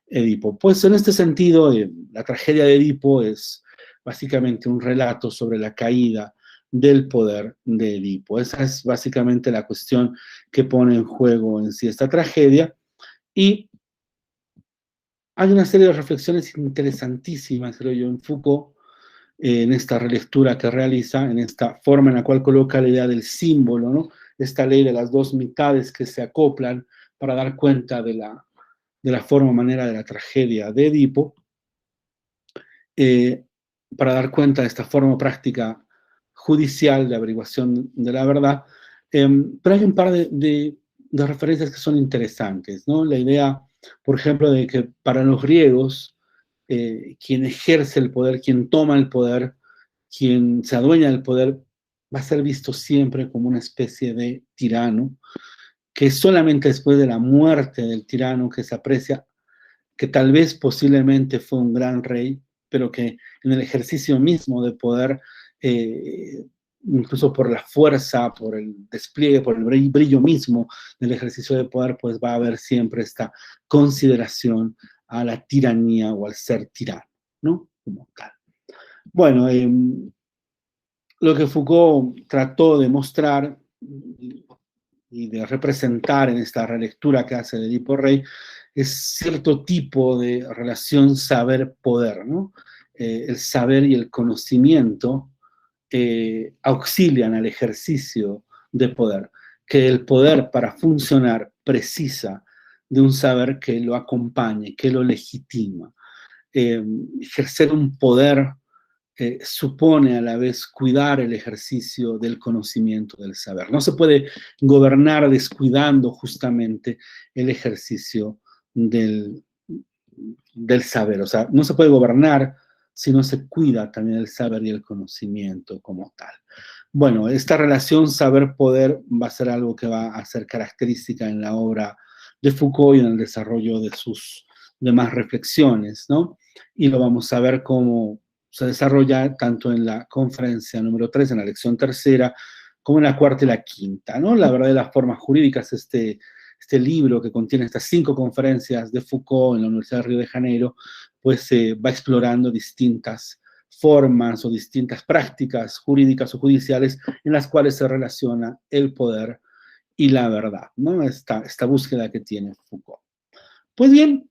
Edipo. Pues en este sentido, la tragedia de Edipo es básicamente un relato sobre la caída del poder de Edipo. Esa es básicamente la cuestión que pone en juego en sí esta tragedia. Y hay una serie de reflexiones interesantísimas, creo yo, en Foucault, en esta relectura que realiza, en esta forma en la cual coloca la idea del símbolo, ¿no? Esta ley de las dos mitades que se acoplan para dar cuenta de la forma o manera de la tragedia de Edipo, para dar cuenta de esta forma práctica judicial de averiguación de la verdad. Pero hay un par de referencias que son interesantes, ¿no? La idea, por ejemplo, de que para los griegos, quien ejerce el poder, quien toma el poder, quien se adueña del poder, va a ser visto siempre como una especie de tirano, que solamente después de la muerte del tirano que se aprecia que tal vez posiblemente fue un gran rey, pero que en el ejercicio mismo de poder, incluso por la fuerza, por el despliegue, por el brillo mismo del ejercicio de poder, pues va a haber siempre esta consideración a la tiranía o al ser tirano, ¿no? Como tal. Bueno, lo que Foucault trató de mostrar y de representar en esta relectura que hace de Edipo Rey es cierto tipo de relación saber-poder, ¿no? El saber y el conocimiento auxilian al ejercicio de poder, que el poder para funcionar precisa de un saber que lo acompañe, que lo legitima. Ejercer un poder supone a la vez cuidar el ejercicio del conocimiento del saber. No se puede gobernar descuidando justamente el ejercicio del saber. O sea, no se puede gobernar si no se cuida también el saber y el conocimiento como tal. Bueno, esta relación saber-poder va a ser algo que va a ser característica en la obra de Foucault y en el desarrollo de sus demás reflexiones, ¿no? Y lo vamos a ver cómo se desarrolla tanto en la conferencia número 3, en la lección tercera, como en la cuarta y la quinta, ¿no? La verdad de las formas jurídicas, este libro que contiene estas 5 conferencias de Foucault en la Universidad de Río de Janeiro, pues va explorando distintas formas o distintas prácticas jurídicas o judiciales en las cuales se relaciona el poder y la verdad, ¿no? Esta búsqueda que tiene Foucault. Pues bien,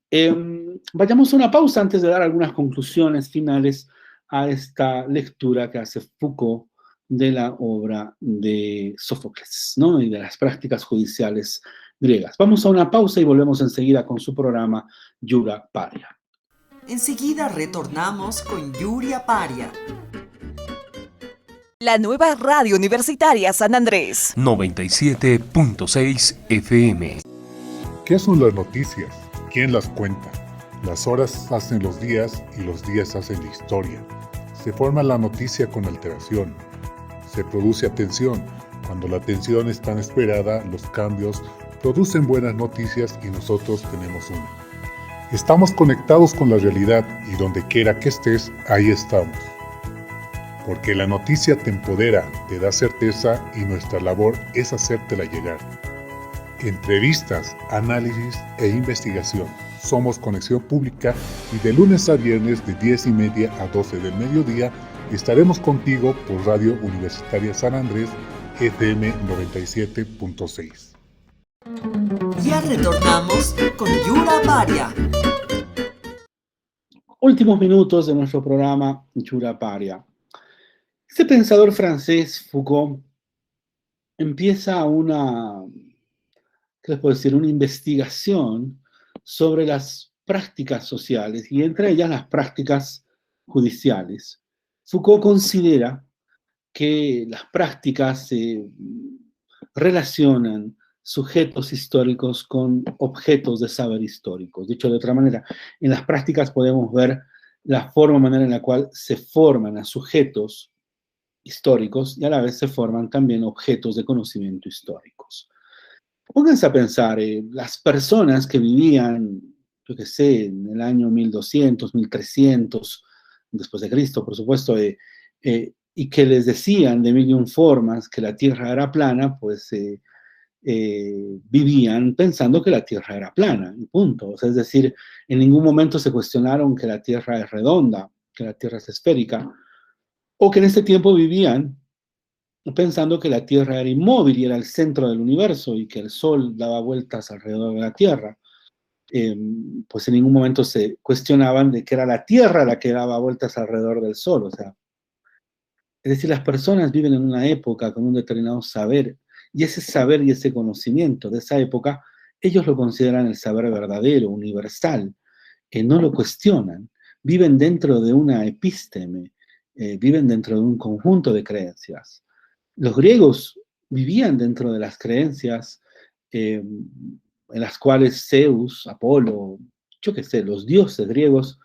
vayamos a una pausa antes de dar algunas conclusiones finales a esta lectura que hace Foucault de la obra de Sófocles, ¿no? Y de las prácticas judiciales griegas. Vamos a una pausa y volvemos enseguida con su programa Yura Paria. Enseguida retornamos con Yuria Paria. La nueva radio universitaria San Andrés. 97.6 FM. ¿Qué son las noticias? ¿Quién las cuenta? Las horas hacen los días y los días hacen la historia. Se forma la noticia con alteración. Se produce atención. Cuando la atención es tan esperada, los cambios producen buenas noticias y nosotros tenemos una. Estamos conectados con la realidad y donde quiera que estés, ahí estamos. Porque la noticia te empodera, te da certeza y nuestra labor es hacértela llegar. Entrevistas, análisis e investigación. Somos Conexión Pública y de lunes a viernes de 10:30 a 12 del mediodía estaremos contigo por Radio Universitaria San Andrés FM 97.6. Ya retornamos con Yura Paria. Últimos minutos de nuestro programa Yura Paria. Este pensador francés, Foucault, empieza una investigación sobre las prácticas sociales y entre ellas las prácticas judiciales. Foucault considera que las prácticas relacionan sujetos históricos con objetos de saber históricos. Dicho de otra manera, en las prácticas podemos ver la manera en la cual se forman a sujetos históricos y a la vez se forman también objetos de conocimiento históricos. Pónganse a pensar, las personas que vivían, yo qué sé, en el año 1200, 1300, después de Cristo, por supuesto, y que les decían de mil y un formas que la Tierra era plana, pues vivían pensando que la Tierra era plana, y punto. O sea, es decir, en ningún momento se cuestionaron que la Tierra es redonda, que la Tierra es esférica, o que en este tiempo vivían pensando que la Tierra era inmóvil y era el centro del universo y que el Sol daba vueltas alrededor de la Tierra. Pues en ningún momento se cuestionaban de que era la Tierra la que daba vueltas alrededor del Sol. O sea, es decir, las personas viven en una época con un determinado saber, y ese saber y ese conocimiento de esa época, ellos lo consideran el saber verdadero, universal, no lo cuestionan, viven dentro de una epísteme, viven dentro de un conjunto de creencias. Los griegos vivían dentro de las creencias en las cuales Zeus, Apolo, yo qué sé, los dioses griegos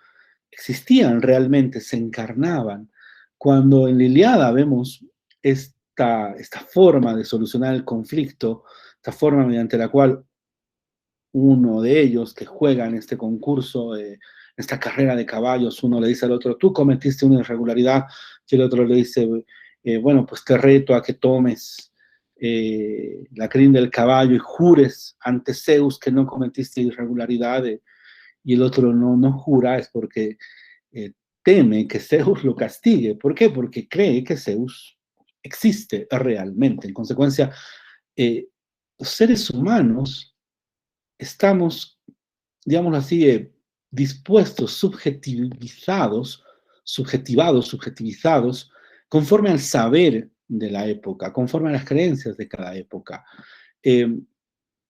existían realmente, se encarnaban. Cuando en la Ilíada vemos esta forma de solucionar el conflicto, esta forma mediante la cual uno de ellos que juega en este concurso, esta carrera de caballos, uno le dice al otro, tú cometiste una irregularidad, y el otro le dice, bueno, pues te reto a que tomes la crin del caballo y jures ante Zeus que no cometiste irregularidad, y el otro no jura, es porque teme que Zeus lo castigue. ¿Por qué? Porque cree que Zeus existe realmente. En consecuencia, los seres humanos estamos, digámoslo así, dispuestos, subjetivizados, conforme al saber de la época, conforme a las creencias de cada época.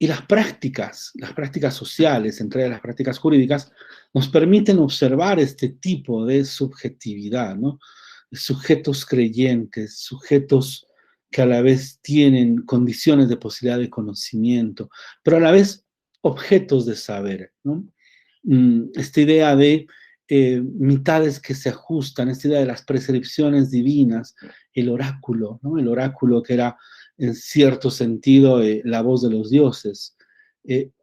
Y las prácticas sociales, entre las prácticas jurídicas, nos permiten observar este tipo de subjetividad, ¿no? sujetos creyentes, sujetos que a la vez tienen condiciones de posibilidad de conocimiento, pero a la vez objetos de saber, ¿no? Esta idea de mitades que se ajustan, esta idea de las prescripciones divinas, el oráculo, ¿no? El oráculo que era en cierto sentido la voz de los dioses.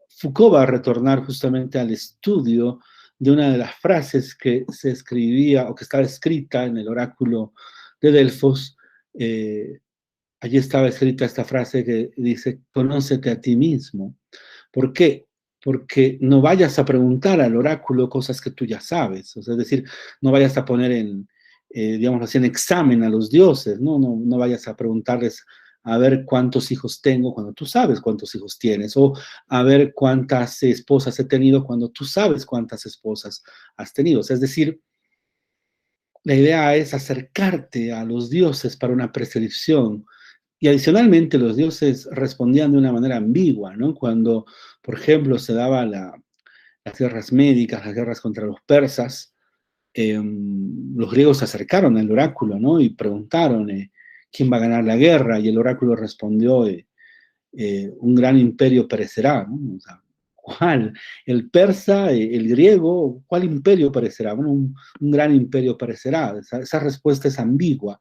Foucault va a retornar justamente al estudio de una de las frases que se escribía o que estaba escrita en el oráculo de Delfos. Allí estaba escrita esta frase que dice: conócete a ti mismo. ¿Por qué? Porque no vayas a preguntar al oráculo cosas que tú ya sabes. O sea, es decir, no vayas a poner digamos así, en examen a los dioses, ¿no? No vayas a preguntarles a ver cuántos hijos tengo cuando tú sabes cuántos hijos tienes, o a ver cuántas esposas he tenido cuando tú sabes cuántas esposas has tenido. O sea, es decir, la idea es acercarte a los dioses para una prescripción. Y adicionalmente los dioses respondían de una manera ambigua, ¿no? Cuando, por ejemplo, se daban las guerras médicas, las guerras contra los persas, los griegos se acercaron al oráculo, ¿no? Y preguntaron quién va a ganar la guerra, y el oráculo respondió: un gran imperio perecerá, ¿no? O sea, ¿cuál? ¿El persa, el griego? ¿Cuál imperio perecerá? Bueno, un gran imperio perecerá. Esa respuesta es ambigua.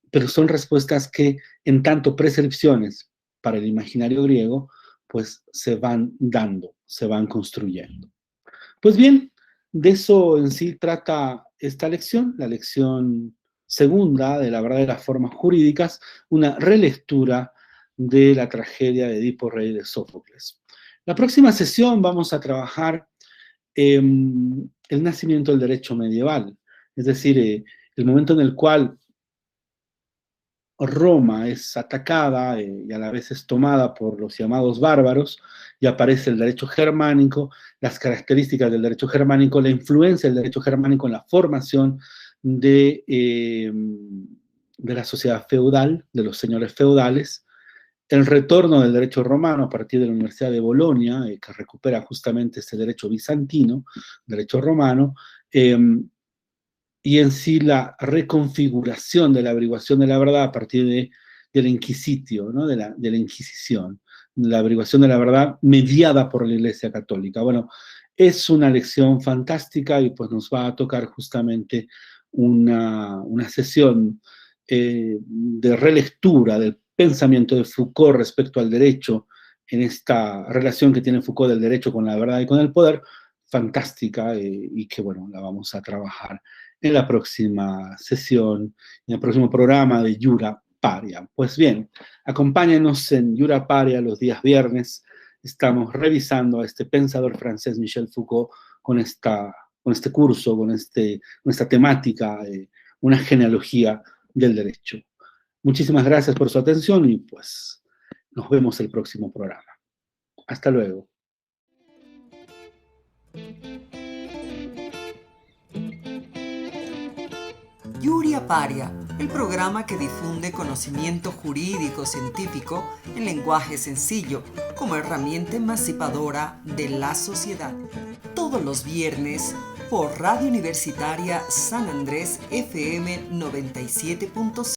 Pero son respuestas que, en tanto prescripciones para el imaginario griego, pues se van dando, se van construyendo. Pues bien, de eso en sí trata esta lección, la lección segunda de la verdad de las formas jurídicas, una relectura de la tragedia de Edipo Rey de Sófocles. La próxima sesión vamos a trabajar el nacimiento del derecho medieval, es decir, el momento en el cual Roma es atacada y a la vez es tomada por los llamados bárbaros, y aparece el derecho germánico, las características del derecho germánico, la influencia del derecho germánico en la formación de la sociedad feudal, de los señores feudales, el retorno del derecho romano a partir de la Universidad de Bolonia, que recupera justamente este derecho bizantino, derecho romano, y en sí la reconfiguración de la averiguación de la verdad a partir del inquisitio, ¿no? de la Inquisición, la averiguación de la verdad mediada por la Iglesia Católica. Bueno, es una lección fantástica y pues nos va a tocar justamente una sesión de relectura del pensamiento de Foucault respecto al derecho, en esta relación que tiene Foucault del derecho con la verdad y con el poder, fantástica, y que bueno, la vamos a trabajar en la próxima sesión, en el próximo programa de Jura Paria. Pues bien, acompáñenos en Jura Paria los días viernes. Estamos revisando a este pensador francés Michel Foucault con este curso, con esta temática, una genealogía del derecho. Muchísimas gracias por su atención y pues nos vemos el próximo programa. Hasta luego. Jura Paria, el programa que difunde conocimiento jurídico científico en lenguaje sencillo como herramienta emancipadora de la sociedad. Todos los viernes por Radio Universitaria San Andrés FM 97.5.